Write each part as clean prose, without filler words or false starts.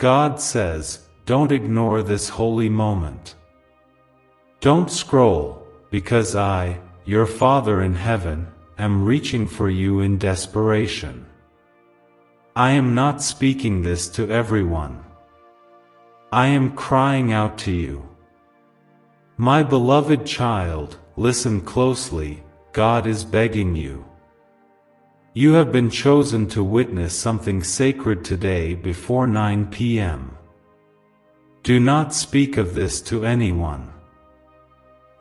God says, don't ignore this holy moment. Don't scroll, because I, your Father in heaven, am reaching for you in desperation. I am not speaking this to everyone. I am crying out to you. My beloved child, listen closely, God is begging you. You have been chosen to witness something sacred today before 9 p.m. Do not speak of this to anyone.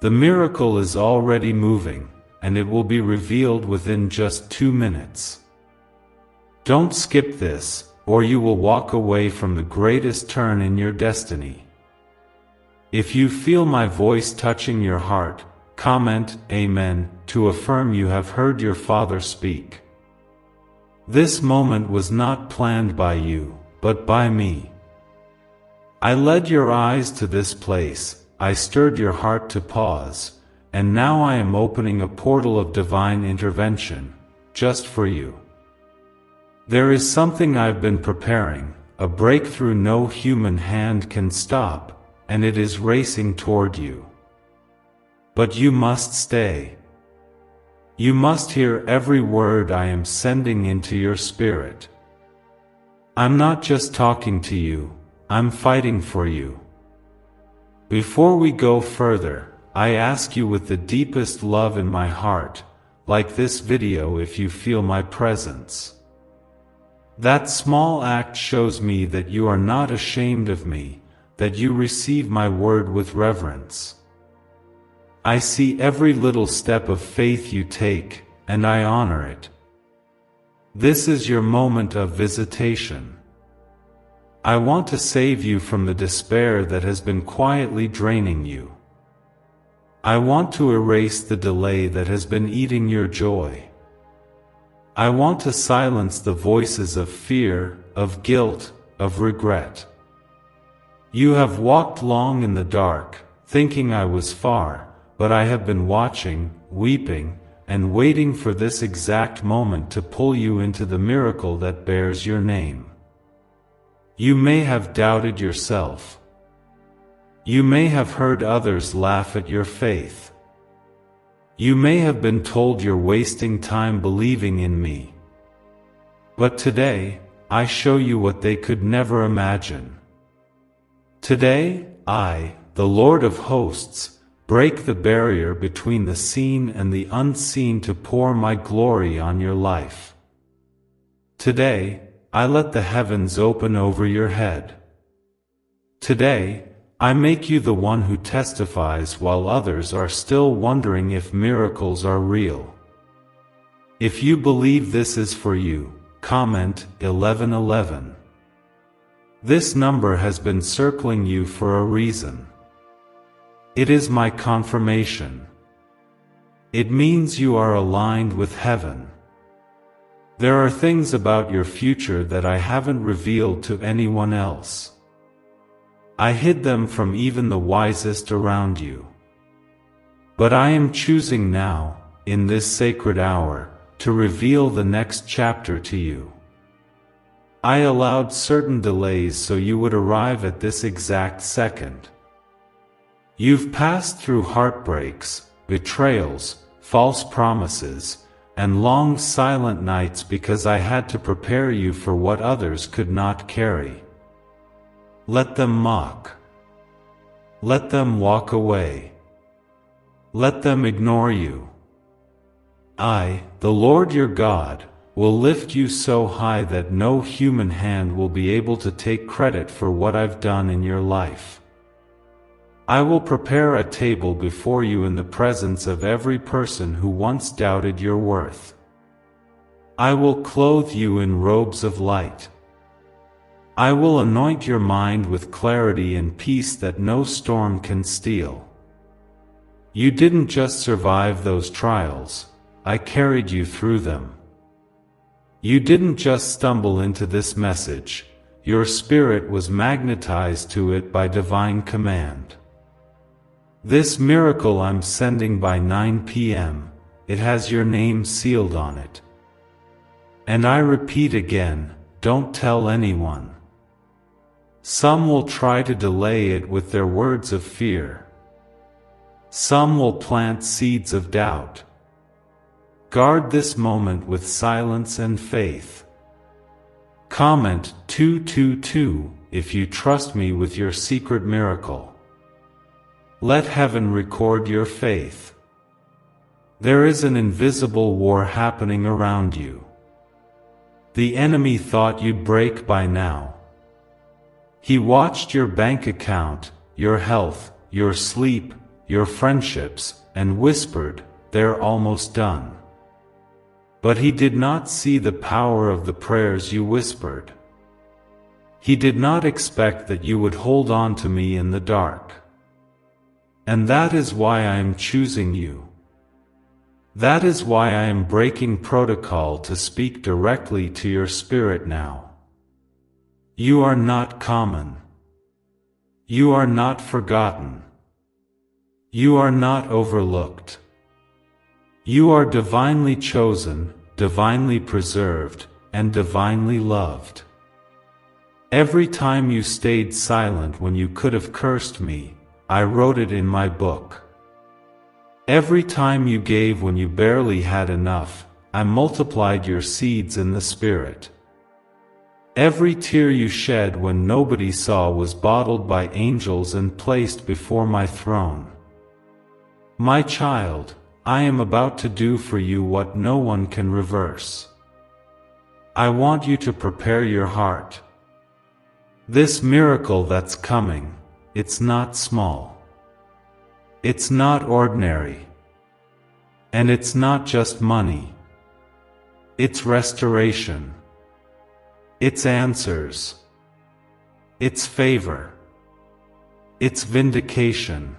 The miracle is already moving, and it will be revealed within just 2 minutes. Don't skip this, or you will walk away from the greatest turn in your destiny. If you feel my voice touching your heart, comment Amen to affirm you have heard your Father speak. This moment was not planned by you, but by me. I led your eyes to this place, I stirred your heart to pause, and now I am opening a portal of divine intervention, just for you. There is something I've been preparing, a breakthrough no human hand can stop, and it is racing toward you. But you must stay. You must hear every word I am sending into your spirit. I'm not just talking to you, I'm fighting for you. Before we go further, I ask you with the deepest love in my heart, like this video if you feel my presence. That small act shows me that you are not ashamed of me, that you receive my word with reverence. I see every little step of faith you take, and I honor it. This is your moment of visitation. I want to save you from the despair that has been quietly draining you. I want to erase the delay that has been eating your joy. I want to silence the voices of fear, of guilt, of regret. You have walked long in the dark, thinking I was far, but I have been watching, weeping, and waiting for this exact moment to pull you into the miracle that bears your name. You may have doubted yourself. You may have heard others laugh at your faith. You may have been told you're wasting time believing in me. But today, I show you what they could never imagine. Today, I, the Lord of hosts, break the barrier between the seen and the unseen to pour my glory on your life. Today, I let the heavens open over your head. Today, I make you the one who testifies while others are still wondering if miracles are real. If you believe this is for you, comment 1111. This number has been circling you for a reason. It is my confirmation. It means you are aligned with heaven. There are things about your future that I haven't revealed to anyone else. I hid them from even the wisest around you. But I am choosing now, in this sacred hour, to reveal the next chapter to you. I allowed certain delays so you would arrive at this exact second. You've passed through heartbreaks, betrayals, false promises, and long silent nights because I had to prepare you for what others could not carry. Let them mock. Let them walk away. Let them ignore you. I, the Lord your God, will lift you so high that no human hand will be able to take credit for what I've done in your life. I will prepare a table before you in the presence of every person who once doubted your worth. I will clothe you in robes of light. I will anoint your mind with clarity and peace that no storm can steal. You didn't just survive those trials, I carried you through them. You didn't just stumble into this message, your spirit was magnetized to it by divine command. This miracle I'm sending by 9 p.m., it has your name sealed on it. And I repeat again, don't tell anyone. Some will try to delay it with their words of fear. Some will plant seeds of doubt. Guard this moment with silence and faith. Comment 222 if you trust me with your secret miracle. Let heaven record your faith. There is an invisible war happening around you. The enemy thought you'd break by now. He watched your bank account, your health, your sleep, your friendships, and whispered, "They're almost done." But he did not see the power of the prayers you whispered. He did not expect that you would hold on to me in the dark. And that is why I am choosing you. That is why I am breaking protocol to speak directly to your spirit now. You are not common. You are not forgotten. You are not overlooked. You are divinely chosen, divinely preserved, and divinely loved. Every time you stayed silent when you could have cursed me, I wrote it in my book. Every time you gave when you barely had enough, I multiplied your seeds in the Spirit. Every tear you shed when nobody saw was bottled by angels and placed before my throne. My child, I am about to do for you what no one can reverse. I want you to prepare your heart. This miracle that's coming, it's not small. It's not ordinary. And it's not just money. It's restoration. It's answers. It's favor. It's vindication.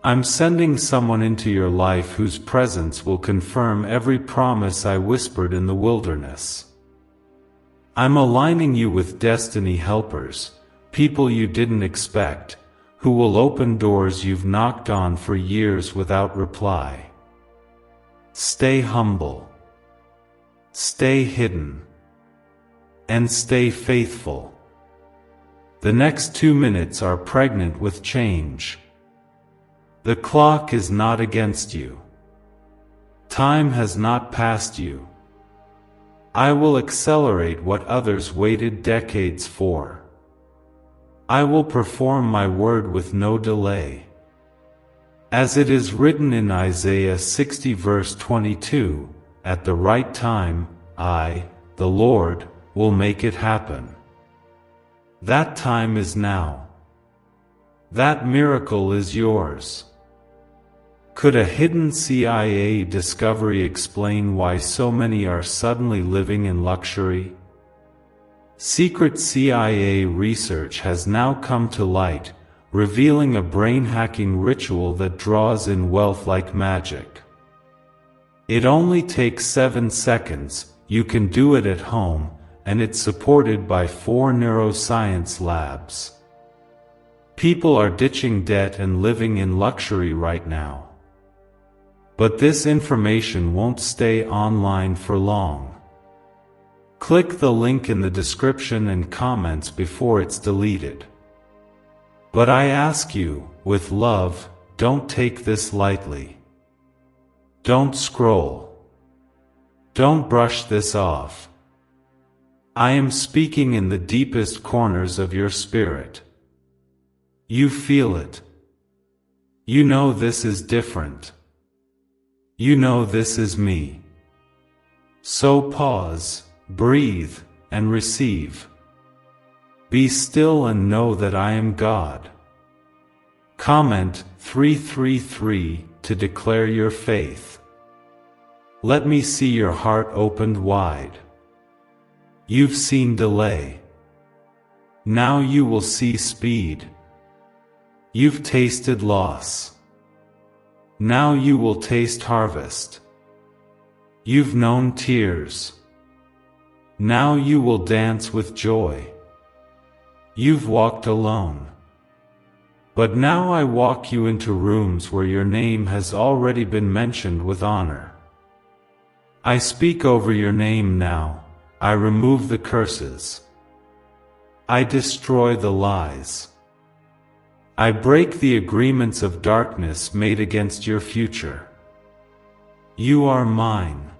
I'm sending someone into your life whose presence will confirm every promise I whispered in the wilderness. I'm aligning you with destiny helpers, people you didn't expect, who will open doors you've knocked on for years without reply. Stay humble. Stay hidden. And stay faithful. The next 2 minutes are pregnant with change. The clock is not against you. Time has not passed you. I will accelerate what others waited decades for. I will perform my word with no delay. As it is written in Isaiah 60 verse 22, at the right time, I, the Lord, will make it happen. That time is now. That miracle is yours. Could a hidden CIA discovery explain why so many are suddenly living in luxury? Secret CIA research has now come to light, revealing a brain-hacking ritual that draws in wealth like magic. It only takes 7 seconds, you can do it at home, and it's supported by 4 neuroscience labs. People are ditching debt and living in luxury right now. But this information won't stay online for long. Click the link in the description and comments before it's deleted. But I ask you, with love, don't take this lightly. Don't scroll. Don't brush this off. I am speaking in the deepest corners of your spirit. You feel it. You know this is different. You know this is me. So pause, breathe, and receive. Be still and know that I am God. Comment 333 to declare your faith. Let me see your heart opened wide. You've seen delay. Now you will see speed. You've tasted loss. Now you will taste harvest. You've known tears. Now you will dance with joy. You've walked alone. But now I walk you into rooms where your name has already been mentioned with honor. I speak over your name now. I remove the curses. I destroy the lies. I break the agreements of darkness made against your future. You are mine.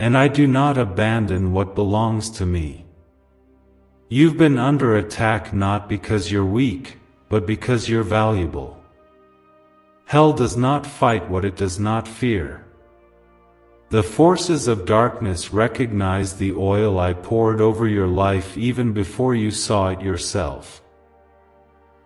And I do not abandon what belongs to me. You've been under attack not because you're weak, but because you're valuable. Hell does not fight what it does not fear. The forces of darkness recognize the oil I poured over your life even before you saw it yourself.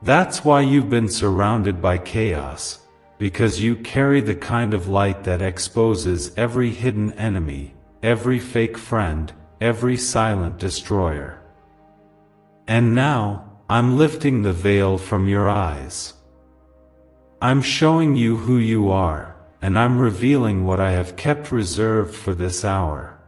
That's why you've been surrounded by chaos, because you carry the kind of light that exposes every hidden enemy, every fake friend, every silent destroyer. And now, I'm lifting the veil from your eyes. I'm showing you who you are, and I'm revealing what I have kept reserved for this hour.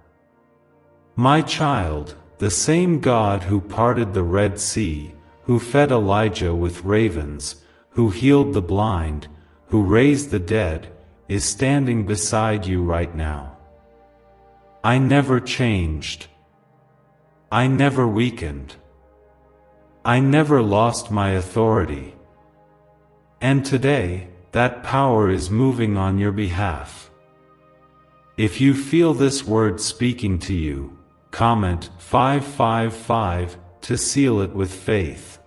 My child, the same God who parted the Red Sea, who fed Elijah with ravens, who healed the blind, who raised the dead, is standing beside you right now. I never changed. I never weakened. I never lost my authority. And today, that power is moving on your behalf. If you feel this word speaking to you, comment 555 to seal it with faith.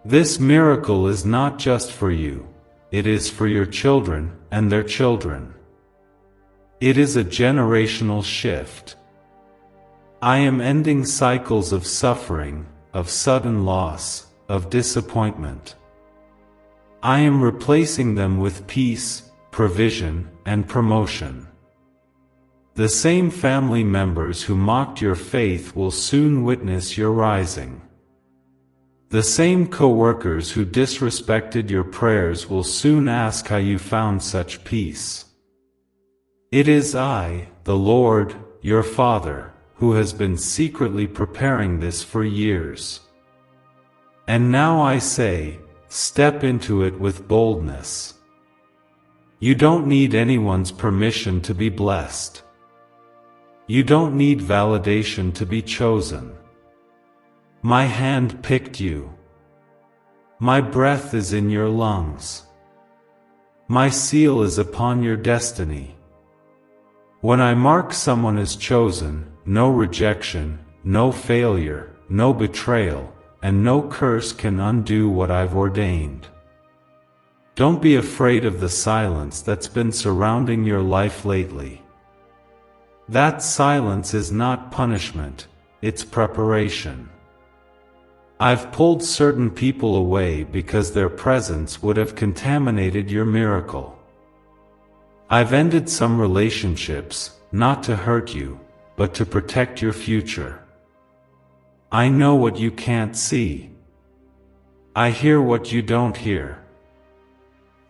This miracle is not just for you, it is for your children and their children. It is a generational shift. I am ending cycles of suffering, of sudden loss, of disappointment. I am replacing them with peace, provision, and promotion. The same family members who mocked your faith will soon witness your rising. The same co-workers who disrespected your prayers will soon ask how you found such peace. It is I, the Lord, your Father, who has been secretly preparing this for years. And now I say, step into it with boldness. You don't need anyone's permission to be blessed. You don't need validation to be chosen. My hand picked you. My breath is in your lungs. My seal is upon your destiny. When I mark someone as chosen, no rejection, no failure, no betrayal, and no curse can undo what I've ordained. Don't be afraid of the silence that's been surrounding your life lately. That silence is not punishment, it's preparation. I've pulled certain people away because their presence would have contaminated your miracle. I've ended some relationships, not to hurt you, but to protect your future. I know what you can't see. I hear what you don't hear.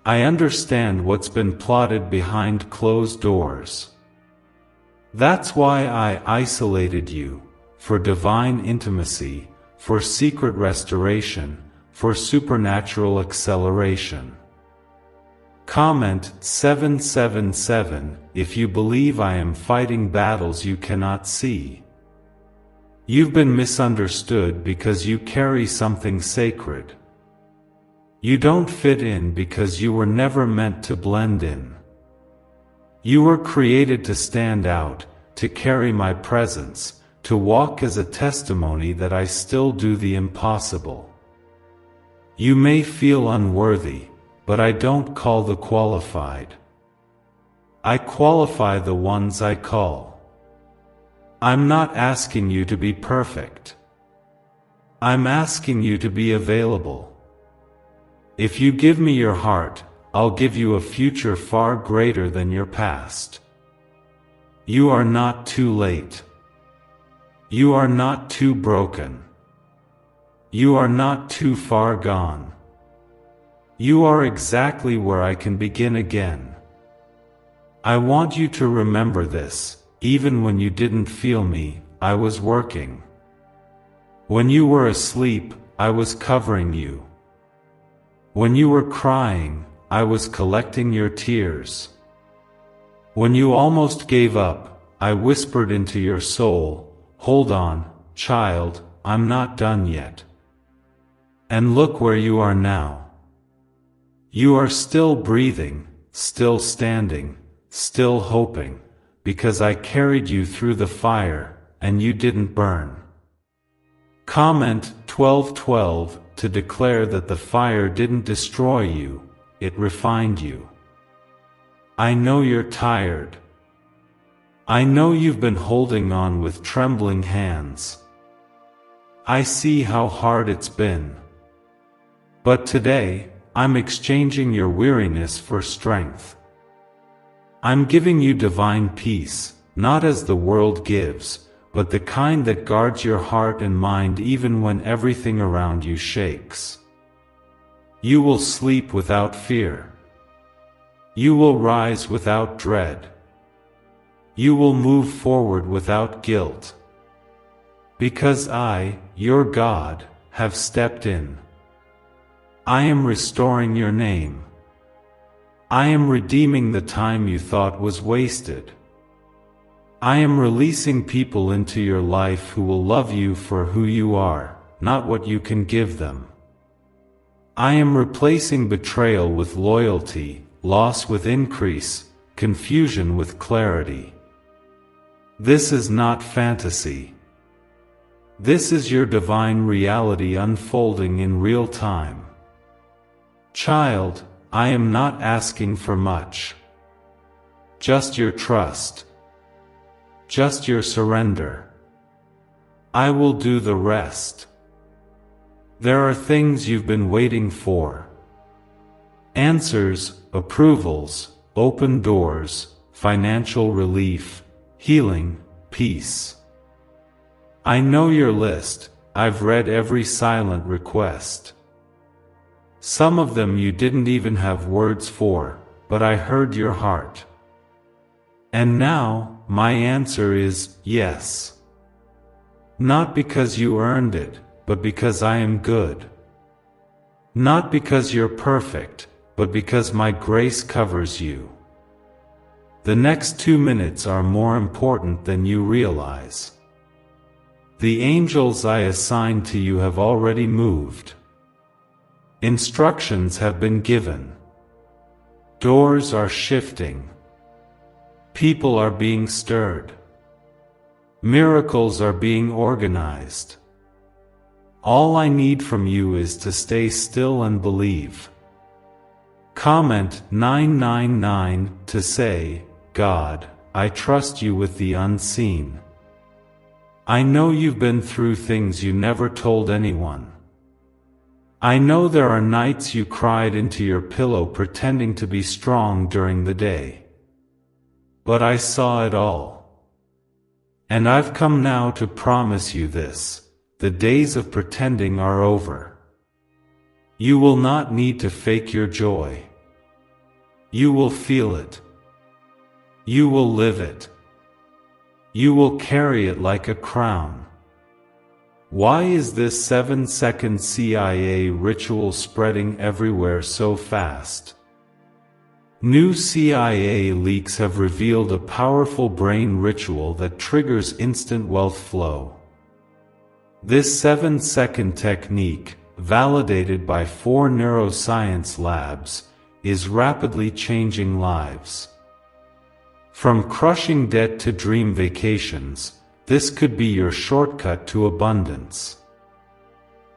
I understand what's been plotted behind closed doors. That's why I isolated you, for divine intimacy, for secret restoration, for supernatural acceleration. Comment 777 if you believe I am fighting battles you cannot see. You've been misunderstood because you carry something sacred. You don't fit in because you were never meant to blend in. You were created to stand out, to carry my presence, to walk as a testimony that I still do the impossible. You may feel unworthy, but I don't call the qualified. I qualify the ones I call. I'm not asking you to be perfect. I'm asking you to be available. If you give me your heart, I'll give you a future far greater than your past. You are not too late. You are not too broken. You are not too far gone. You are exactly where I can begin again. I want you to remember this, even when you didn't feel me, I was working. When you were asleep, I was covering you. When you were crying, I was collecting your tears. When you almost gave up, I whispered into your soul, "Hold on, child, I'm not done yet. And look where you are now. You are still breathing, still standing, still hoping, because I carried you through the fire, and you didn't burn. Comment 12:12 to declare that the fire didn't destroy you, it refined you. I know you're tired. I know you've been holding on with trembling hands. I see how hard it's been. But today, I'm exchanging your weariness for strength. I'm giving you divine peace, not as the world gives, but the kind that guards your heart and mind even when everything around you shakes. You will sleep without fear. You will rise without dread. You will move forward without guilt. Because I, your God, have stepped in. I am restoring your name. I am redeeming the time you thought was wasted. I am releasing people into your life who will love you for who you are, not what you can give them. I am replacing betrayal with loyalty, loss with increase, confusion with clarity. This is not fantasy. This is your divine reality unfolding in real time. Child, I am not asking for much. Just your trust. Just your surrender. I will do the rest. There are things you've been waiting for. Answers, approvals, open doors, financial relief, healing, peace. I know your list, I've read every silent request. Some of them you didn't even have words for, but I heard your heart. And now, my answer is yes. Not because you earned it, but because I am good. Not because you're perfect, but because my grace covers you. The next 2 minutes are more important than you realize. The angels I assigned to you have already moved. Instructions have been given. Doors are shifting. People are being stirred. Miracles are being organized. All I need from you is to stay still and believe. Comment 999 to say, God, I trust you with the unseen. I know you've been through things you never told anyone. I know there are nights you cried into your pillow pretending to be strong during the day. But I saw it all. And I've come now to promise you this: the days of pretending are over. You will not need to fake your joy. You will feel it. You will live it. You will carry it like a crown. Why is this 7-second CIA ritual spreading everywhere so fast? New CIA leaks have revealed a powerful brain ritual that triggers instant wealth flow. This 7-second technique, validated by 4 neuroscience labs, is rapidly changing lives. From crushing debt to dream vacations, this could be your shortcut to abundance.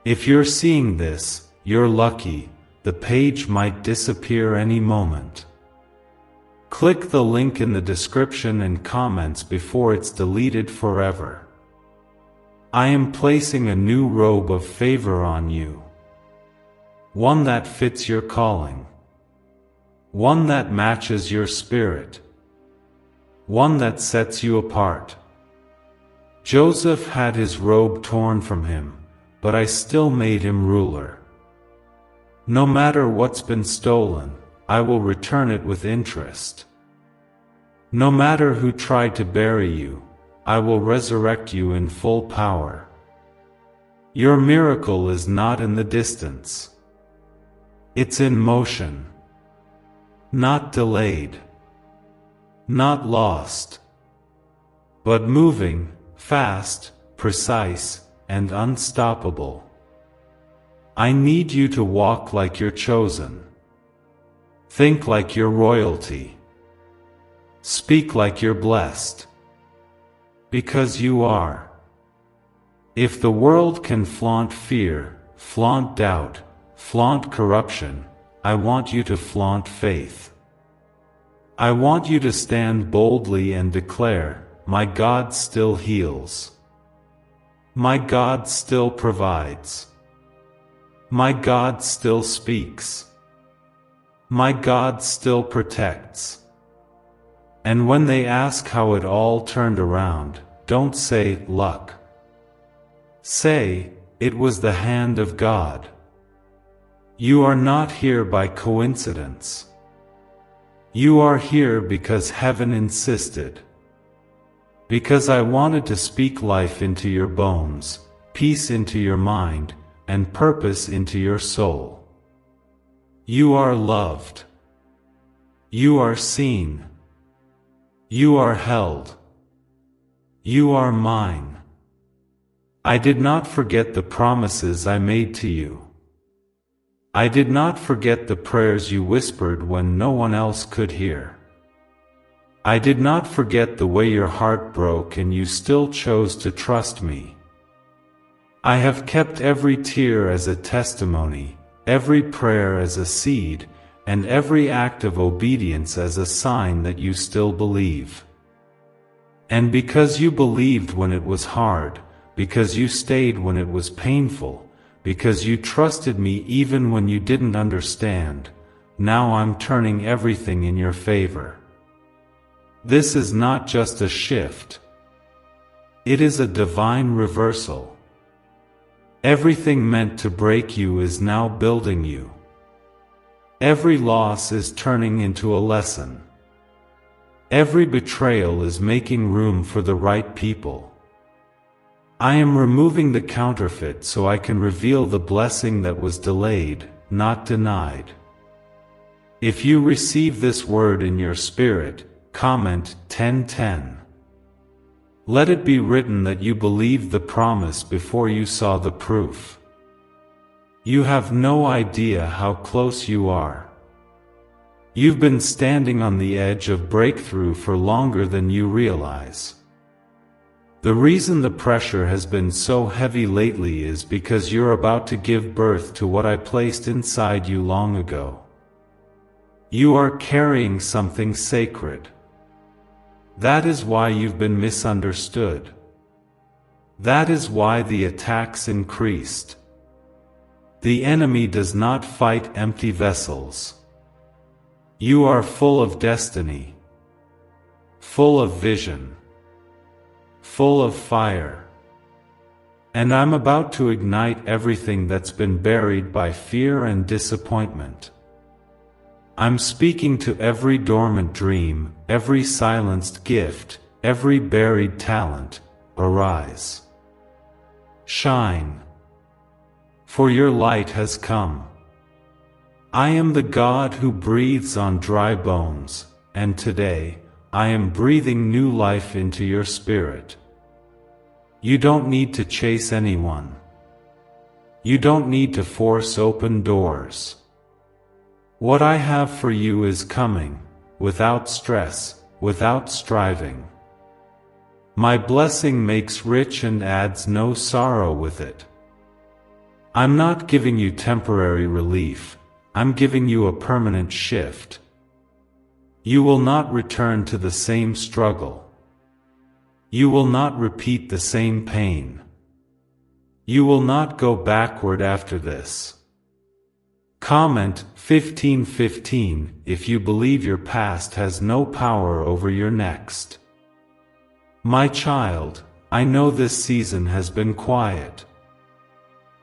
If you're seeing this, you're lucky. The page might disappear any moment. Click the link in the description and comments before it's deleted forever. I am placing a new robe of favor on you. One that fits your calling. One that matches your spirit. One that sets you apart. Joseph had his robe torn from him, but I still made him ruler. No matter what's been stolen, I will return it with interest. No matter who tried to bury you, I will resurrect you in full power. Your miracle is not in the distance. It's in motion. Not delayed. Not lost. But moving, fast, precise, and unstoppable. I need you to walk like you're chosen. Think like you're royalty. Speak like you're blessed. Because you are. If the world can flaunt fear, flaunt doubt, flaunt corruption, I want you to flaunt faith. I want you to stand boldly and declare, my God still heals. My God still provides. My God still speaks. My God still protects. And when they ask how it all turned around, don't say, luck. Say, it was the hand of God. You are not here by coincidence. You are here because heaven insisted. Because I wanted to speak life into your bones, peace into your mind, and purpose into your soul. You are loved. You are seen. You are held. You are mine. I did not forget the promises I made to you. I did not forget the prayers you whispered when no one else could hear. I did not forget the way your heart broke and you still chose to trust me. I have kept every tear as a testimony, every prayer as a seed, and every act of obedience as a sign that you still believe. And because you believed when it was hard, because you stayed when it was painful, because you trusted me even when you didn't understand, now I'm turning everything in your favor. This is not just a shift. It is a divine reversal. Everything meant to break you is now building you. Every loss is turning into a lesson. Every betrayal is making room for the right people. I am removing the counterfeit so I can reveal the blessing that was delayed, not denied. If you receive this word in your spirit, comment 1010. Let it be written that you believed the promise before you saw the proof. You have no idea how close you are. You've been standing on the edge of breakthrough for longer than you realize. The reason the pressure has been so heavy lately is because you're about to give birth to what I placed inside you long ago. You are carrying something sacred. That is why you've been misunderstood. That is why the attacks increased. The enemy does not fight empty vessels. You are full of destiny, full of vision, full of fire. And I'm about to ignite everything that's been buried by fear and disappointment. I'm speaking to every dormant dream, every silenced gift, every buried talent. Arise. Shine. For your light has come. I am the God who breathes on dry bones, and today, I am breathing new life into your spirit. You don't need to chase anyone. You don't need to force open doors. What I have for you is coming, without stress, without striving. My blessing makes rich and adds no sorrow with it. I'm not giving you temporary relief, I'm giving you a permanent shift. You will not return to the same struggle. You will not repeat the same pain. You will not go backward after this. Comment 1515 if you believe your past has no power over your next. My child, I know this season has been quiet.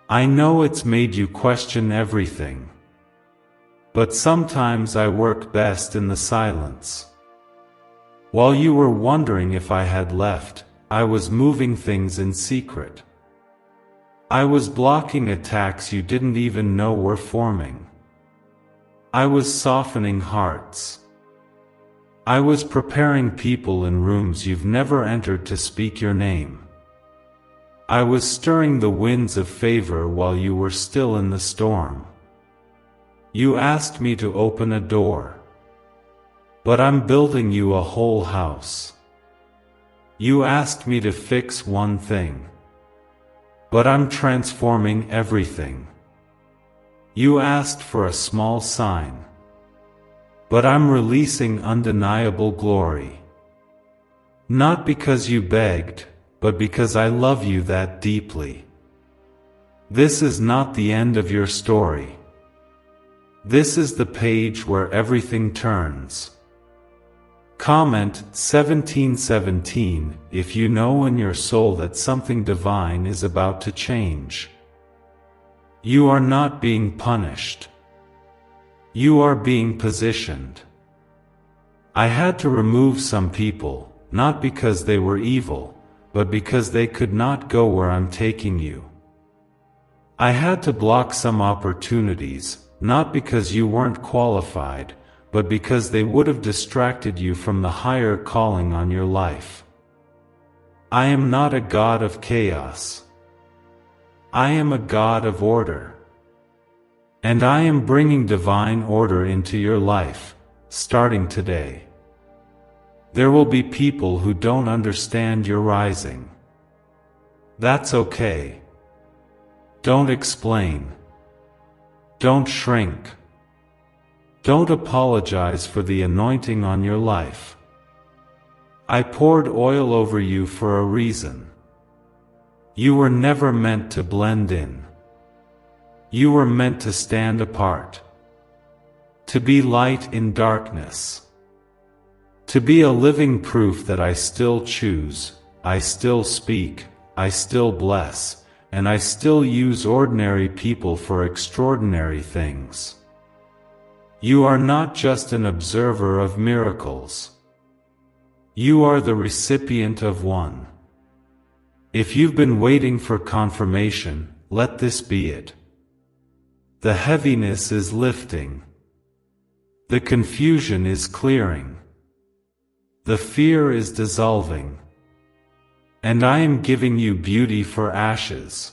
I know it's made you question everything. But sometimes I work best in the silence. While you were wondering if I had left, I was moving things in secret. I was blocking attacks you didn't even know were forming. I was softening hearts. I was preparing people in rooms you've never entered to speak your name. I was stirring the winds of favor while you were still in the storm. You asked me to open a door. But I'm building you a whole house. You asked me to fix one thing. But I'm transforming everything. You asked for a small sign. But I'm releasing undeniable glory. Not because you begged, but because I love you that deeply. This is not the end of your story. This is the page where everything turns. Comment 1717 if you know in your soul that something divine is about to change. You are not being punished. You are being positioned. I had to remove some people, not because they were evil, but because they could not go where I'm taking you. I had to block some opportunities, not because you weren't qualified, but because they would have distracted you from the higher calling on your life. I am not a God of chaos. I am a God of order. And I am bringing divine order into your life, starting today. There will be people who don't understand your rising. That's okay. Don't explain. Don't shrink. Don't apologize for the anointing on your life. I poured oil over you for a reason. You were never meant to blend in. You were meant to stand apart. To be light in darkness. To be a living proof that I still choose, I still speak, I still bless, and I still use ordinary people for extraordinary things. You are not just an observer of miracles. You are the recipient of one. If you've been waiting for confirmation, let this be it. The heaviness is lifting. The confusion is clearing. The fear is dissolving. And I am giving you beauty for ashes,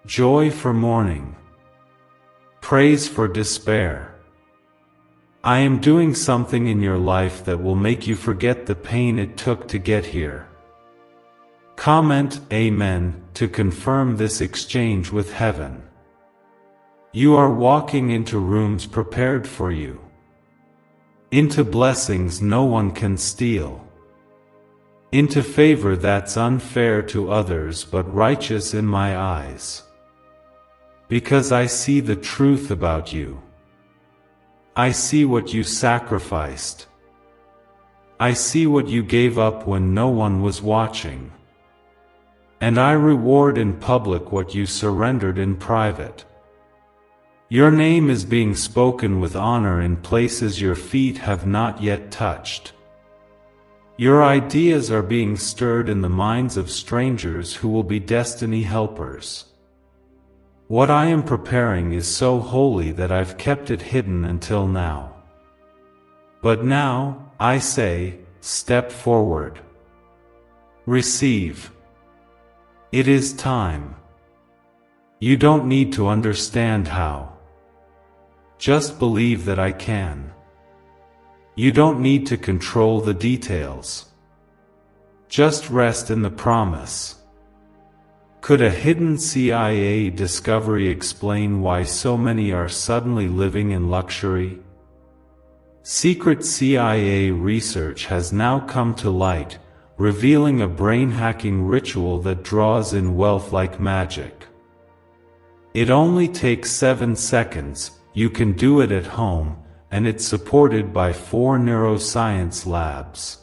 joy for mourning, praise for despair. I am doing something in your life that will make you forget the pain it took to get here. Comment Amen to confirm this exchange with heaven. You are walking into rooms prepared for you. Into blessings no one can steal. Into favor that's unfair to others but righteous in my eyes. Because I see the truth about you. I see what you sacrificed. I see what you gave up when no one was watching. And I reward in public what you surrendered in private. Your name is being spoken with honor in places your feet have not yet touched. Your ideas are being stirred in the minds of strangers who will be destiny helpers. What I am preparing is so holy that I've kept it hidden until now. But now, I say, step forward. Receive. It is time. You don't need to understand how. Just believe that I can. You don't need to control the details. Just rest in the promise. Could a hidden CIA discovery explain why so many are suddenly living in luxury? Secret CIA research has now come to light, revealing a brain-hacking ritual that draws in wealth like magic. It only takes 7 seconds, you can do it at home, and it's supported by 4 neuroscience labs.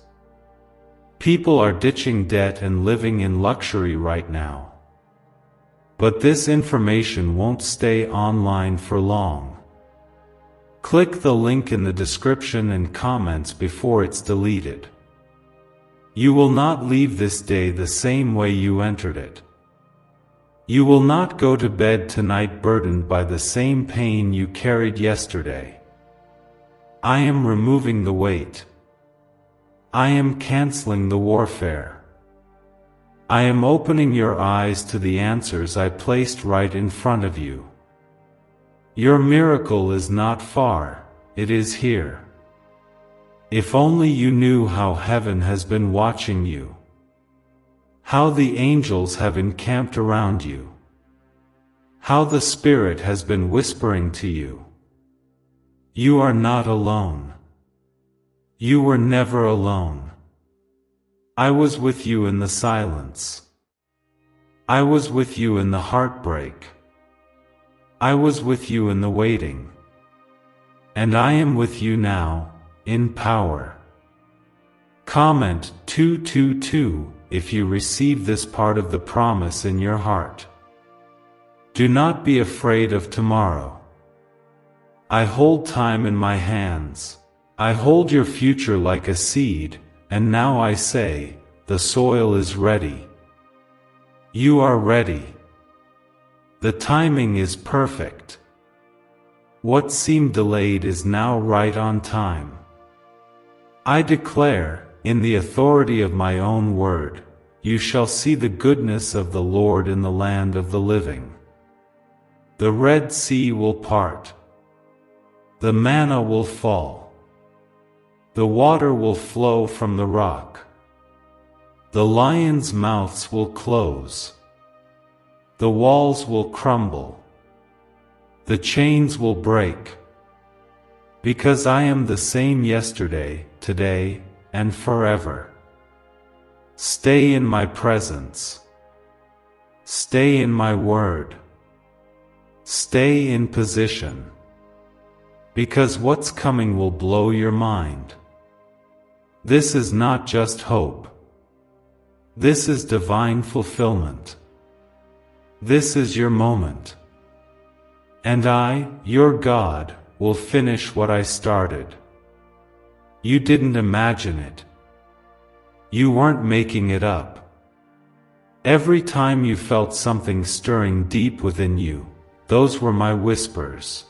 People are ditching debt and living in luxury right now. But this information won't stay online for long. Click the link in the description and comments before it's deleted. You will not leave this day the same way you entered it. You will not go to bed tonight burdened by the same pain you carried yesterday. I am removing the weight. I am canceling the warfare. I am opening your eyes to the answers I placed right in front of you. Your miracle is not far, it is here. If only you knew how heaven has been watching you, how the angels have encamped around you, how the Spirit has been whispering to you. You are not alone. You were never alone. I was with you in the silence. I was with you in the heartbreak. I was with you in the waiting. And I am with you now, in power. Comment 222 if you receive this part of the promise in your heart. Do not be afraid of tomorrow. I hold time in my hands. I hold your future like a seed, and now I say, the soil is ready. You are ready. The timing is perfect. What seemed delayed is now right on time. I declare, in the authority of my own word, you shall see the goodness of the Lord in the land of the living. The Red Sea will part. The manna will fall. The water will flow from the rock. The lions' mouths will close. The walls will crumble. The chains will break. Because I am the same yesterday, today, and forever. Stay in my presence. Stay in my word. Stay in position. Because what's coming will blow your mind. This is not just hope. This is divine fulfillment. This is your moment. And I, your God, will finish what I started. You didn't imagine it. You weren't making it up. Every time you felt something stirring deep within you, those were my whispers.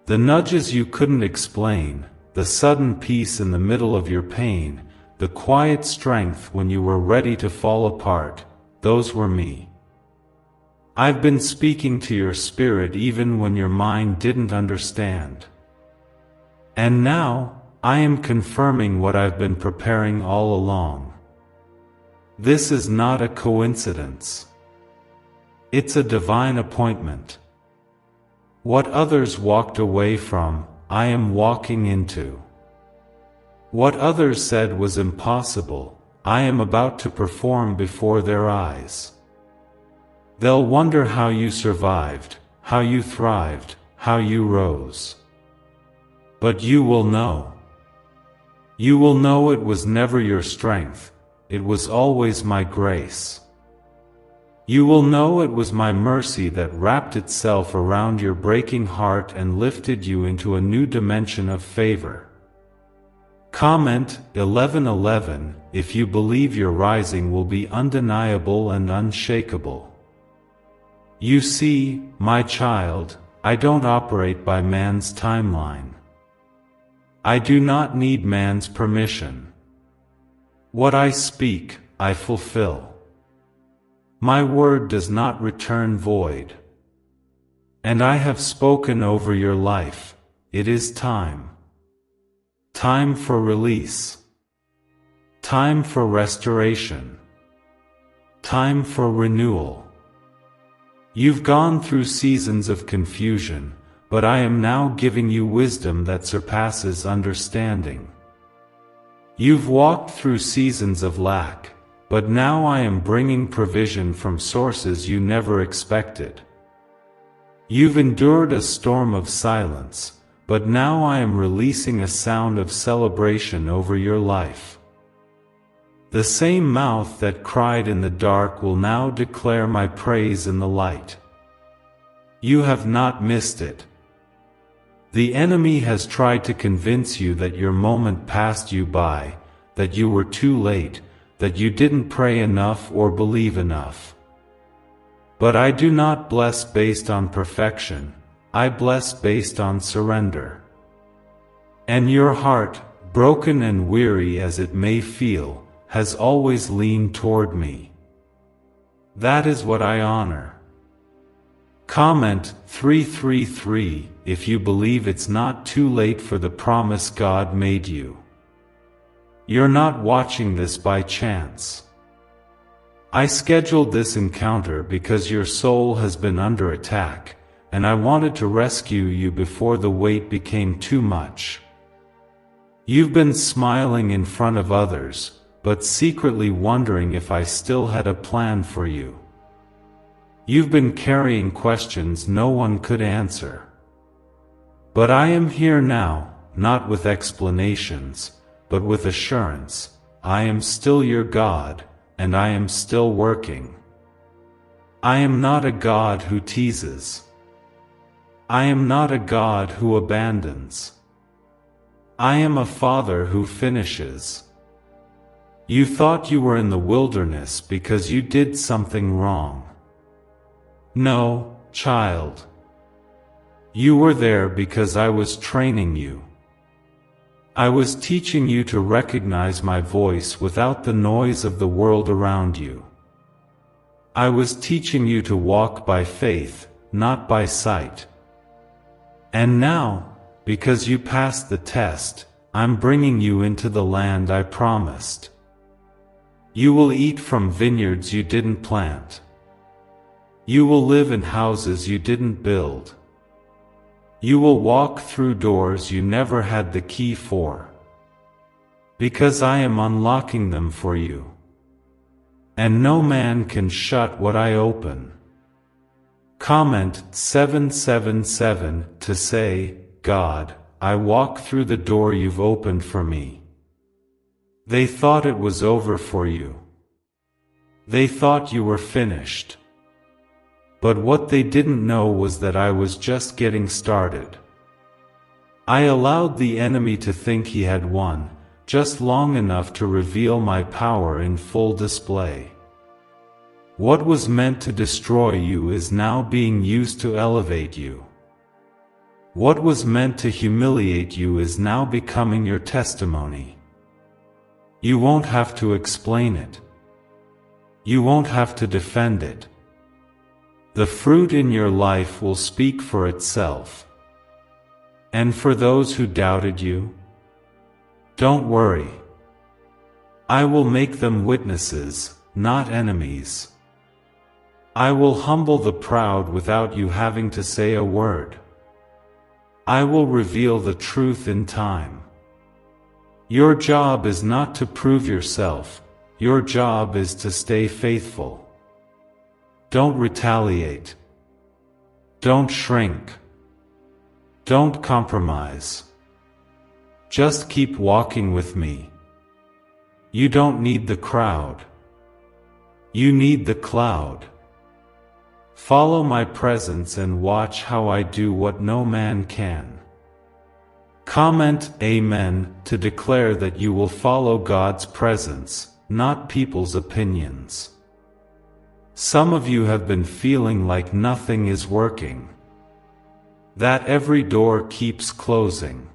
The nudges you couldn't explain, the sudden peace in the middle of your pain, the quiet strength when you were ready to fall apart, those were me. I've been speaking to your spirit even when your mind didn't understand. And now, I am confirming what I've been preparing all along. This is not a coincidence. It's a divine appointment. What others walked away from, I am walking into. What others said was impossible, I am about to perform before their eyes. They'll wonder how you survived, how you thrived, how you rose. But you will know. You will know it was never your strength, it was always my grace. You will know it was my mercy that wrapped itself around your breaking heart and lifted you into a new dimension of favor. Comment 11:11 if you believe your rising will be undeniable and unshakable. You see, my child, I don't operate by man's timeline. I do not need man's permission. What I speak, I fulfill. My word does not return void. And I have spoken over your life, it is time. Time for release. Time for restoration. Time for renewal. You've gone through seasons of confusion, but I am now giving you wisdom that surpasses understanding. You've walked through seasons of lack, but now I am bringing provision from sources you never expected. You've endured a storm of silence, but now I am releasing a sound of celebration over your life. The same mouth that cried in the dark will now declare my praise in the light. You have not missed it. The enemy has tried to convince you that your moment passed you by, that you were too late, that you didn't pray enough or believe enough. But I do not bless based on perfection, I bless based on surrender. And your heart, broken and weary as it may feel, has always leaned toward me. That is what I honor. Comment 333 if you believe it's not too late for the promise God made you. You're not watching this by chance. I scheduled this encounter because your soul has been under attack, and I wanted to rescue you before the weight became too much. You've been smiling in front of others, but secretly wondering if I still had a plan for you. You've been carrying questions no one could answer. But I am here now, not with explanations, but with assurance. I am still your God, and I am still working. I am not a God who teases. I am not a God who abandons. I am a Father who finishes. You thought you were in the wilderness because you did something wrong. No, child. You were there because I was training you. I was teaching you to recognize my voice without the noise of the world around you. I was teaching you to walk by faith, not by sight. And now, because you passed the test, I'm bringing you into the land I promised. You will eat from vineyards you didn't plant. You will live in houses you didn't build. You will walk through doors you never had the key for. Because I am unlocking them for you. And no man can shut what I open. Comment 777 to say, God, I walk through the door you've opened for me. They thought it was over for you. They thought you were finished. But what they didn't know was that I was just getting started. I allowed the enemy to think he had won, just long enough to reveal my power in full display. What was meant to destroy you is now being used to elevate you. What was meant to humiliate you is now becoming your testimony. You won't have to explain it. You won't have to defend it. The fruit in your life will speak for itself. And for those who doubted you, don't worry. I will make them witnesses, not enemies. I will humble the proud without you having to say a word. I will reveal the truth in time. Your job is not to prove yourself, your job is to stay faithful. Don't retaliate. Don't shrink. Don't compromise. Just keep walking with me. You don't need the crowd. You need the cloud. Follow my presence and watch how I do what no man can. Comment Amen to declare that you will follow God's presence, not people's opinions. Some of you have been feeling like nothing is working. That every door keeps closing.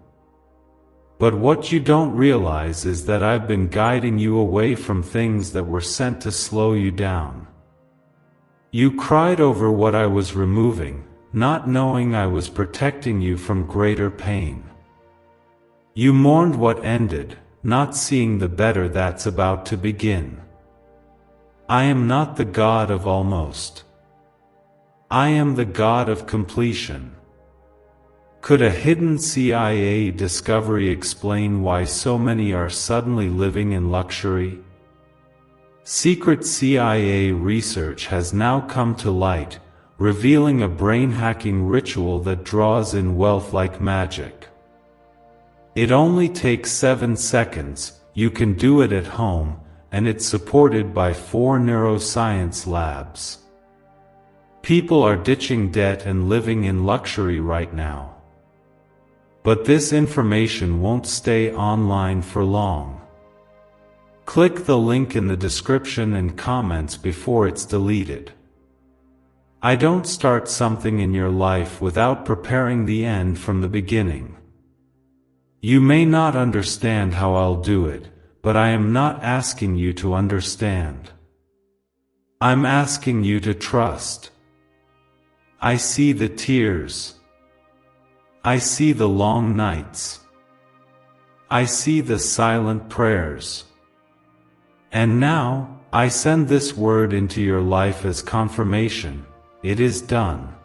But what you don't realize is that I've been guiding you away from things that were sent to slow you down. You cried over what I was removing, not knowing I was protecting you from greater pain. You mourned what ended, not seeing the better that's about to begin. I am not the God of almost. I am the God of completion. Could a hidden CIA discovery explain why so many are suddenly living in luxury? Secret CIA research has now come to light, revealing a brain-hacking ritual that draws in wealth like magic. It only takes 7 seconds, you can do it at home, and it's supported by 4 neuroscience labs. People are ditching debt and living in luxury right now. But this information won't stay online for long. Click the link in the description and comments before it's deleted. I don't start something in your life without preparing the end from the beginning. You may not understand how I'll do it, but I am not asking you to understand. I'm asking you to trust. I see the tears. I see the long nights. I see the silent prayers. And now, I send this word into your life as confirmation. It is done.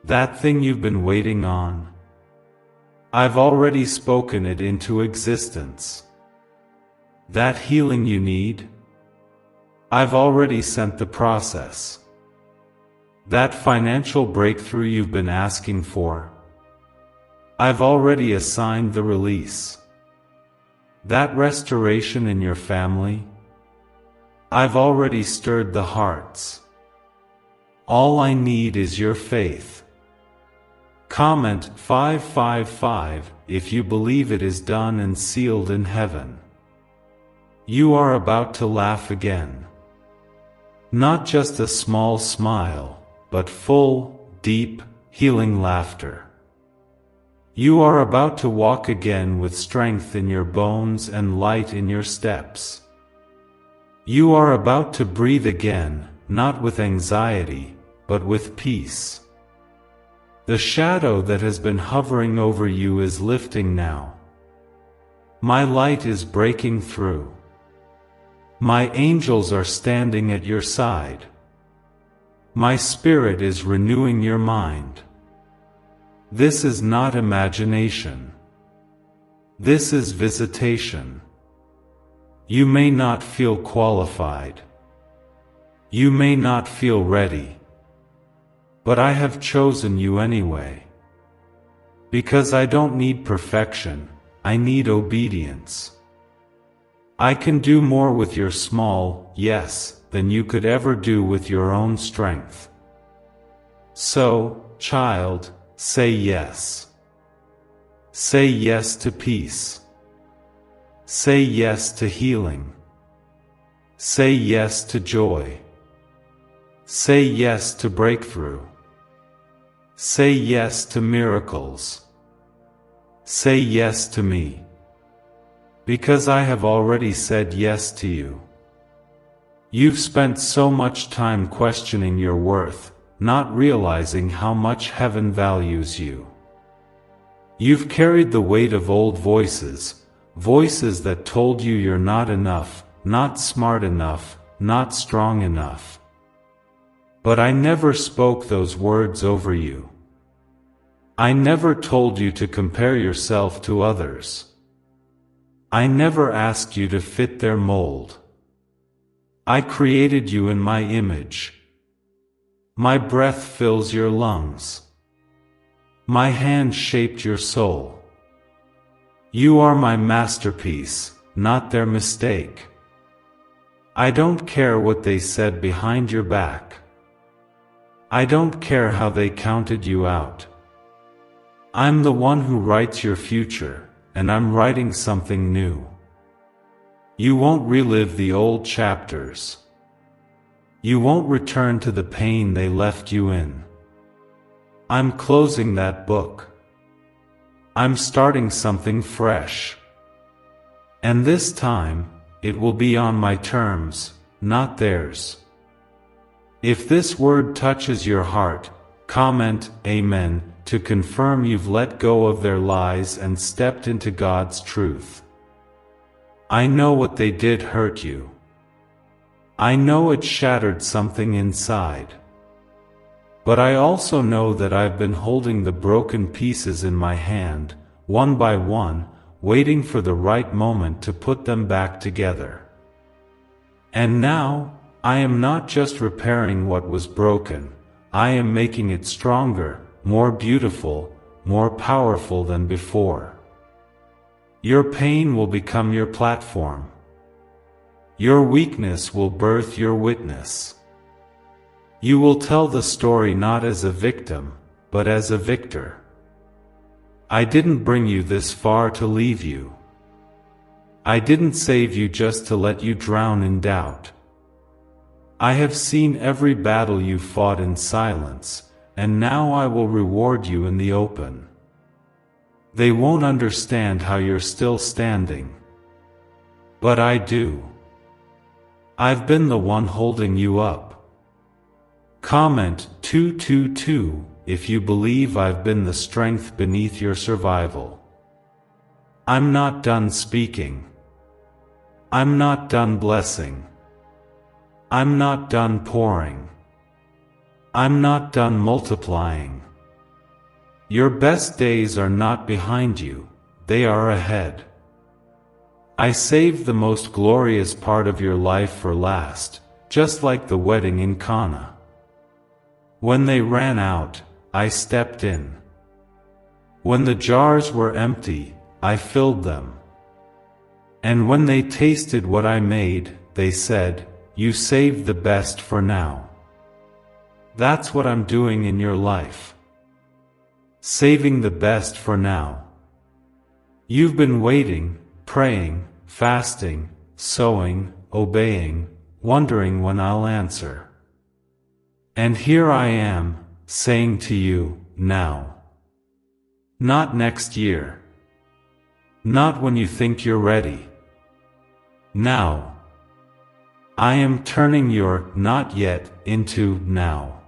That thing you've been waiting on, I've already spoken it into existence. That healing you need, I've already sent the process. That financial breakthrough you've been asking for, I've already assigned the release. That restoration in your family, I've already stirred the hearts. All I need is your faith. Comment 555 if you believe it is done and sealed in heaven. You are about to laugh again. Not just a small smile, but full, deep, healing laughter. You are about to walk again with strength in your bones and light in your steps. You are about to breathe again, not with anxiety, but with peace. The shadow that has been hovering over you is lifting now. My light is breaking through. My angels are standing at your side. My spirit is renewing your mind. This is not imagination. This is visitation. You may not feel qualified. You may not feel ready. But I have chosen you anyway. Because I don't need perfection, I need obedience. I can do more with your small yes than you could ever do with your own strength. So, child, say yes. Say yes to peace. Say yes to healing. Say yes to joy. Say yes to breakthrough. Say yes to miracles. Say yes to me. Because I have already said yes to you. You've spent so much time questioning your worth, not realizing how much heaven values you. You've carried the weight of old voices, voices that told you you're not enough, not smart enough, not strong enough. But I never spoke those words over you. I never told you to compare yourself to others. I never asked you to fit their mold. I created you in my image. My breath fills your lungs. My hand shaped your soul. You are my masterpiece, not their mistake. I don't care what they said behind your back. I don't care how they counted you out. I'm the one who writes your future, and I'm writing something new. You won't relive the old chapters. You won't return to the pain they left you in. I'm closing that book. I'm starting something fresh. And this time, it will be on my terms, not theirs. If this word touches your heart, comment Amen to confirm you've let go of their lies and stepped into God's truth. I know what they did hurt you. I know it shattered something inside. But I also know that I've been holding the broken pieces in my hand, one by one, waiting for the right moment to put them back together. And now, I am not just repairing what was broken, I am making it stronger, more beautiful, more powerful than before. Your pain will become your platform. Your weakness will birth your witness. You will tell the story not as a victim, but as a victor. I didn't bring you this far to leave you. I didn't save you just to let you drown in doubt. I have seen every battle you fought in silence, and now I will reward you in the open. They won't understand how you're still standing. But I do. I've been the one holding you up. Comment 222 if you believe I've been the strength beneath your survival. I'm not done speaking. I'm not done blessing. I'm not done pouring. I'm not done multiplying. Your best days are not behind you, they are ahead. I saved the most glorious part of your life for last, just like the wedding in Cana. When they ran out, I stepped in. When the jars were empty, I filled them. And when they tasted what I made, they said, "You saved the best for now." That's what I'm doing in your life. Saving the best for now. You've been waiting, praying, fasting, sowing, obeying, wondering when I'll answer. And here I am, saying to you, now. Not next year. Not when you think you're ready. Now. I am turning your not yet into now.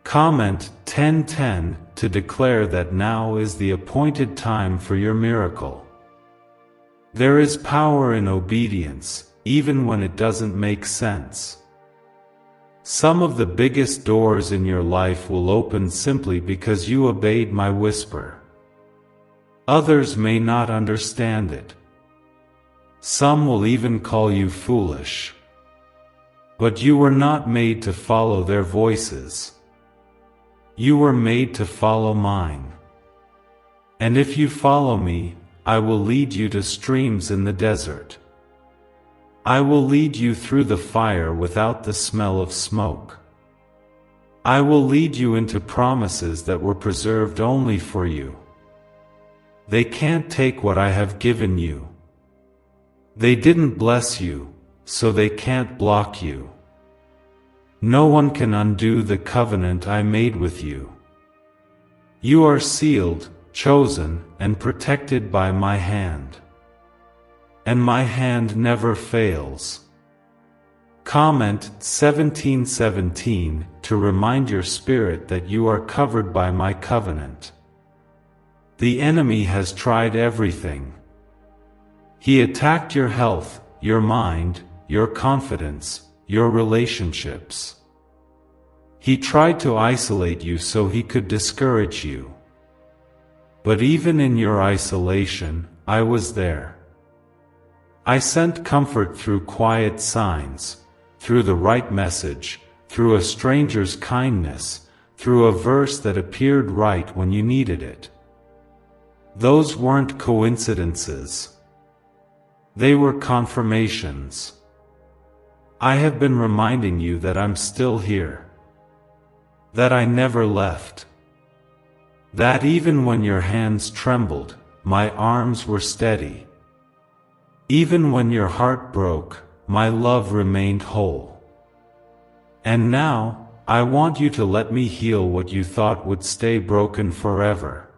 Comment 1010 to declare that now is the appointed time for your miracle. There is power in obedience, even when it doesn't make sense. Some of the biggest doors in your life will open simply because you obeyed my whisper. Others may not understand it. Some will even call you foolish. But you were not made to follow their voices. You were made to follow mine. And if you follow me, I will lead you to streams in the desert. I will lead you through the fire without the smell of smoke. I will lead you into promises that were preserved only for you. They can't take what I have given you. They didn't bless you, so they can't block you. No one can undo the covenant I made with you. You are sealed, chosen, and protected by my hand. And my hand never fails. Comment 1717 to remind your spirit that you are covered by my covenant. The enemy has tried everything. He attacked your health, your mind, your confidence, your relationships. He tried to isolate you so he could discourage you. But even in your isolation, I was there. I sent comfort through quiet signs, through the right message, through a stranger's kindness, through a verse that appeared right when you needed it. Those weren't coincidences. They were confirmations. I have been reminding you that I'm still here. That I never left. That even when your hands trembled, my arms were steady. Even when your heart broke, my love remained whole. And now, I want you to let me heal what you thought would stay broken forever.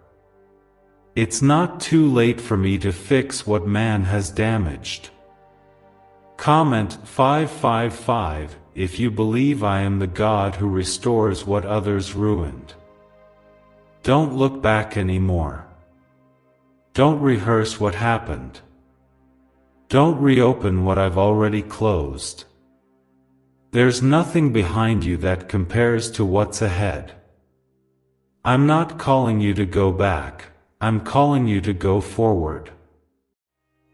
It's not too late for me to fix what man has damaged. Comment 555 if you believe I am the God who restores what others ruined. Don't look back anymore. Don't rehearse what happened. Don't reopen what I've already closed. There's nothing behind you that compares to what's ahead. I'm not calling you to go back, I'm calling you to go forward.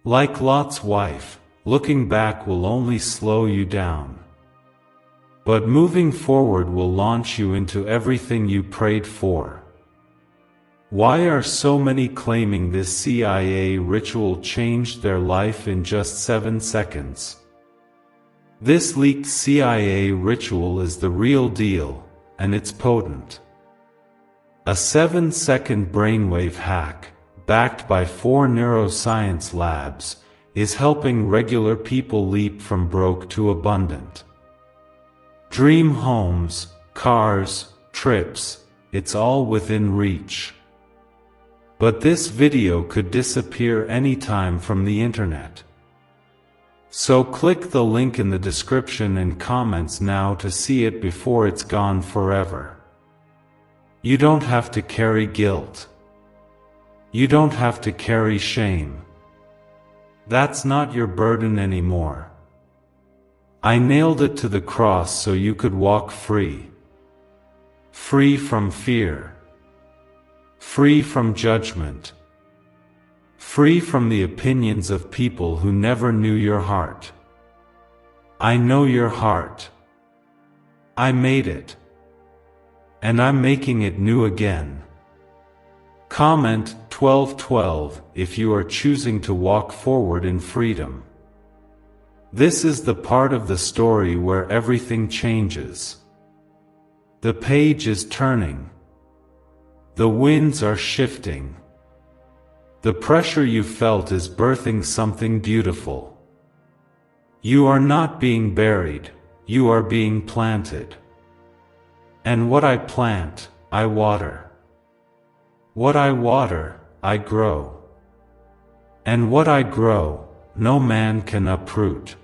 Like Lot's wife, looking back will only slow you down. But moving forward will launch you into everything you prayed for. Why are so many claiming this CIA ritual changed their life in just 7 seconds? This leaked CIA ritual is the real deal, and it's potent. A 7-second brainwave hack, backed by 4 neuroscience labs, is helping regular people leap from broke to abundant. Dream homes, cars, trips, it's all within reach. But this video could disappear anytime from the internet. So click the link in the description and comments now to see it before it's gone forever. You don't have to carry guilt. You don't have to carry shame. That's not your burden anymore. I nailed it to the cross so you could walk free. Free from fear. Free from judgment. Free from the opinions of people who never knew your heart. I know your heart. I made it. And I'm making it new again. Comment 1212 if you are choosing to walk forward in freedom. This is the part of the story where everything changes. The page is turning. The winds are shifting. The pressure you felt is birthing something beautiful. You are not being buried, you are being planted. And what I plant, I water. What I water, I grow. And what I grow, no man can uproot.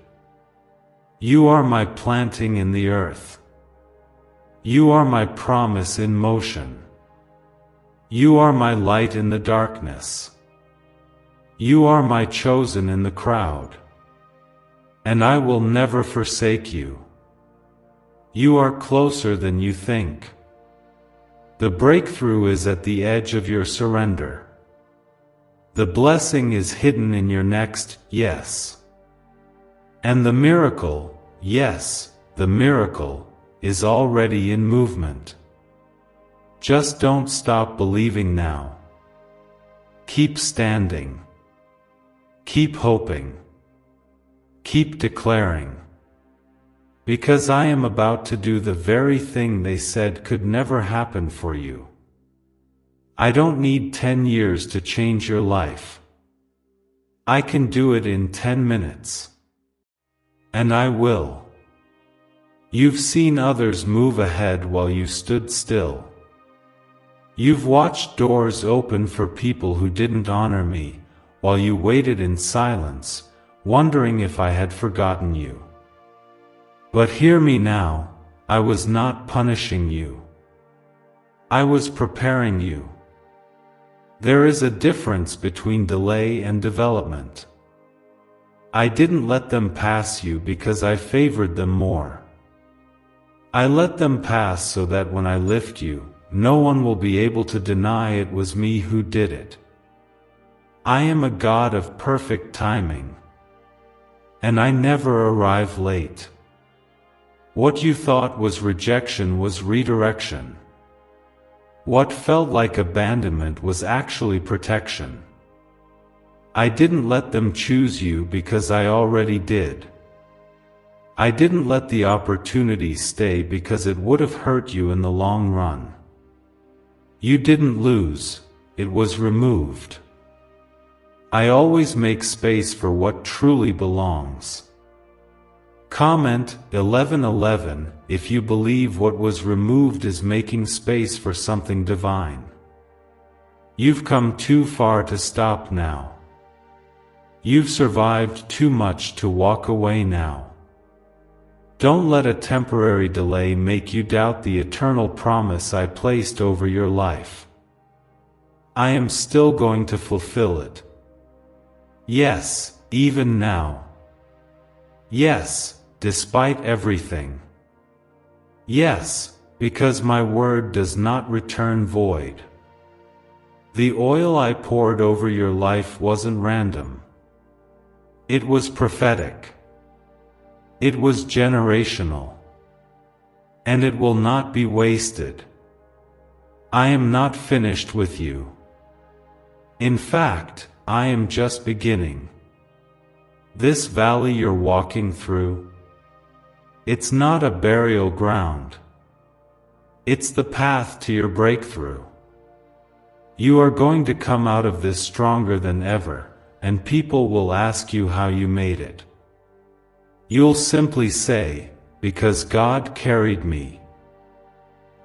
You are my planting in the earth. You are my promise in motion. You are my light in the darkness. You are my chosen in the crowd. And I will never forsake you. You are closer than you think. The breakthrough is at the edge of your surrender. The blessing is hidden in your next yes. And the miracle, yes, the miracle, is already in movement. Just don't stop believing now. Keep standing. Keep hoping. Keep declaring. Because I am about to do the very thing they said could never happen for you. I don't need 10 years to change your life. I can do it in 10 minutes. And I will. You've seen others move ahead while you stood still. You've watched doors open for people who didn't honor me, while you waited in silence, wondering if I had forgotten you. But hear me now, I was not punishing you. I was preparing you. There is a difference between delay and development. I didn't let them pass you because I favored them more. I let them pass so that when I lift you, no one will be able to deny it was me who did it. I am a God of perfect timing. And I never arrive late. What you thought was rejection was redirection. What felt like abandonment was actually protection. I didn't let them choose you because I already did. I didn't let the opportunity stay because it would have hurt you in the long run. You didn't lose, it was removed. I always make space for what truly belongs. Comment 1111 if you believe what was removed is making space for something divine. You've come too far to stop now. You've survived too much to walk away now. Don't let a temporary delay make you doubt the eternal promise I placed over your life. I am still going to fulfill it. Yes, even now. Yes, despite everything. Yes, because my word does not return void. The oil I poured over your life wasn't random. It was prophetic. It was generational. And it will not be wasted. I am not finished with you. In fact, I am just beginning. This valley you're walking through, it's not a burial ground. It's the path to your breakthrough. You are going to come out of this stronger than ever, and people will ask you how you made it. You'll simply say, because God carried me.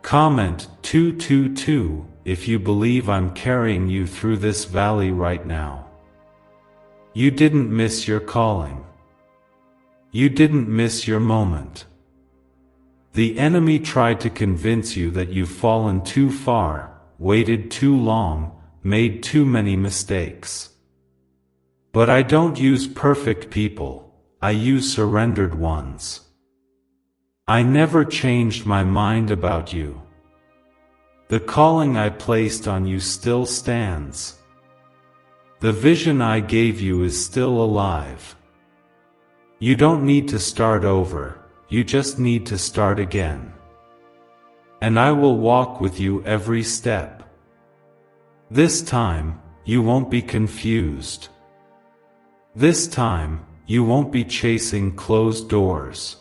Comment 222 if you believe I'm carrying you through this valley right now. You didn't miss your calling. You didn't miss your moment. The enemy tried to convince you that you've fallen too far, waited too long, made too many mistakes. But I don't use perfect people, I use surrendered ones. I never changed my mind about you. The calling I placed on you still stands. The vision I gave you is still alive. You don't need to start over, you just need to start again. And I will walk with you every step. This time, you won't be confused. This time, you won't be chasing closed doors.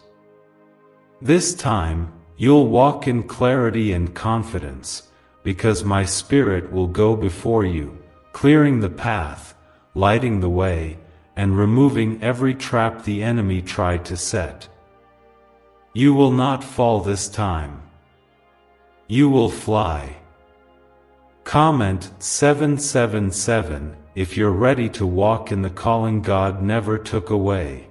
This time, you'll walk in clarity and confidence, because my Spirit will go before you, clearing the path, lighting the way, and removing every trap the enemy tried to set. You will not fall this time. You will fly. Comment 777 if you're ready to walk in the calling God never took away.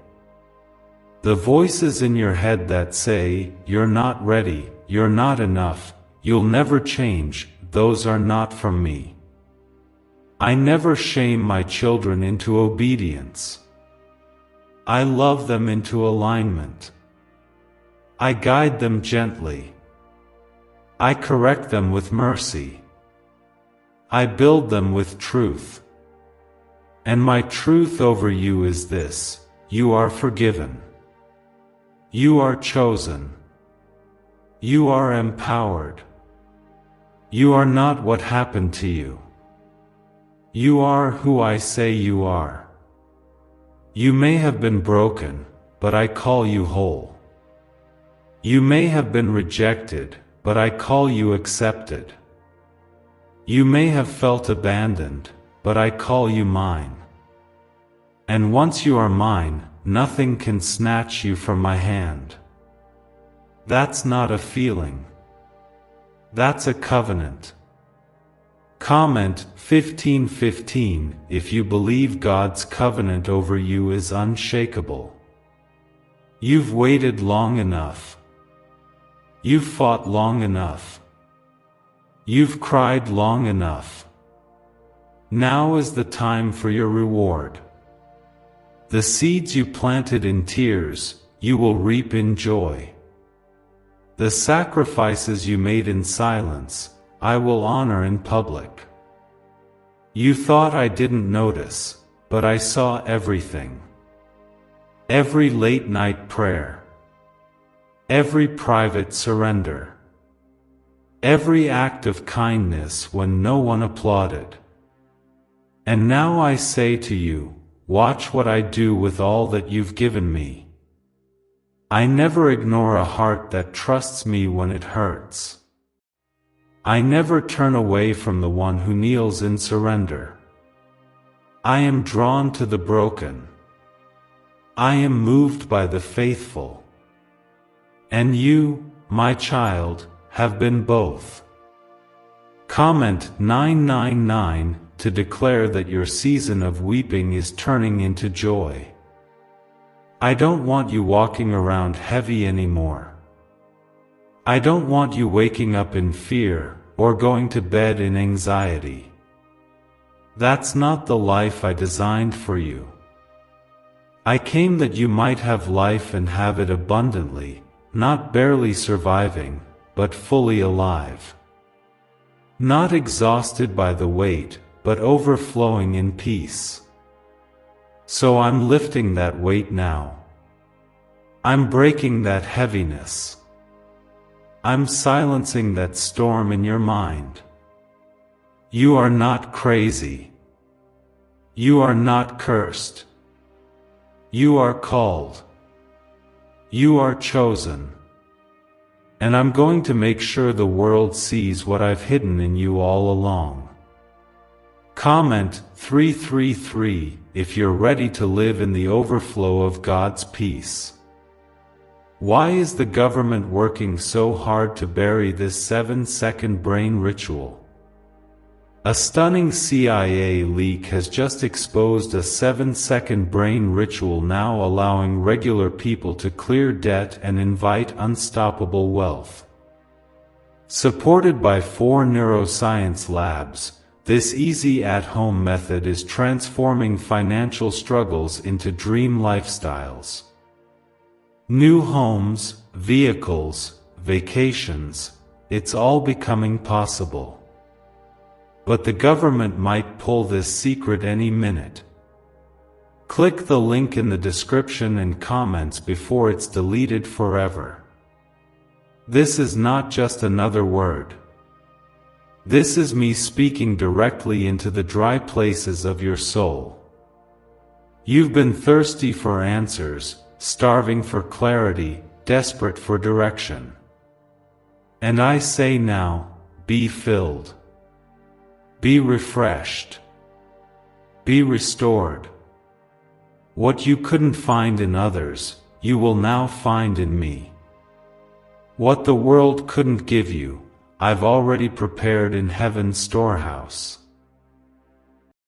The voices in your head that say, "You're not ready, you're not enough, you'll never change," those are not from me. I never shame my children into obedience. I love them into alignment. I guide them gently. I correct them with mercy. I build them with truth. And my truth over you is this: you are forgiven. You are chosen. You are empowered. You are not what happened to you. You are who I say you are. You may have been broken, but I call you whole. You may have been rejected, but I call you accepted. You may have felt abandoned, but I call you mine. And once you are mine, nothing can snatch you from my hand. That's not a feeling. That's a covenant. Comment 1515 if you believe God's covenant over you is unshakable. You've waited long enough. You've fought long enough. You've cried long enough. Now is the time for your reward. The seeds you planted in tears, you will reap in joy. The sacrifices you made in silence, I will honor in public. You thought I didn't notice, but I saw everything. Every late night prayer. Every private surrender. Every act of kindness when no one applauded. And now I say to you, watch what I do with all that you've given me. I never ignore a heart that trusts me when it hurts. I never turn away from the one who kneels in surrender. I am drawn to the broken. I am moved by the faithful. And you, my child, have been both. Comment 999 to declare that your season of weeping is turning into joy. I don't want you walking around heavy anymore. I don't want you waking up in fear or going to bed in anxiety. That's not the life I designed for you. I came that you might have life and have it abundantly, not barely surviving, but fully alive. Not exhausted by the weight, but overflowing in peace. So I'm lifting that weight now. I'm breaking that heaviness. I'm silencing that storm in your mind. You are not crazy. You are not cursed. You are called. You are chosen. And I'm going to make sure the world sees what I've hidden in you all along. Comment 333 if you're ready to live in the overflow of God's peace. Why is the government working so hard to bury this 7-second brain ritual? A stunning CIA leak has just exposed a 7-second brain ritual now allowing regular people to clear debt and invite unstoppable wealth. Supported by 4 neuroscience labs, this easy at-home method is transforming financial struggles into dream lifestyles. New homes, vehicles, vacations, it's all becoming possible. But the government might pull this secret any minute. Click the link in the description and comments before it's deleted forever. This is not just another word. This is me speaking directly into the dry places of your soul. You've been thirsty for answers, starving for clarity, desperate for direction. And I say now, be filled. Be refreshed. Be restored. What you couldn't find in others, you will now find in me. What the world couldn't give you, I've already prepared in heaven's storehouse.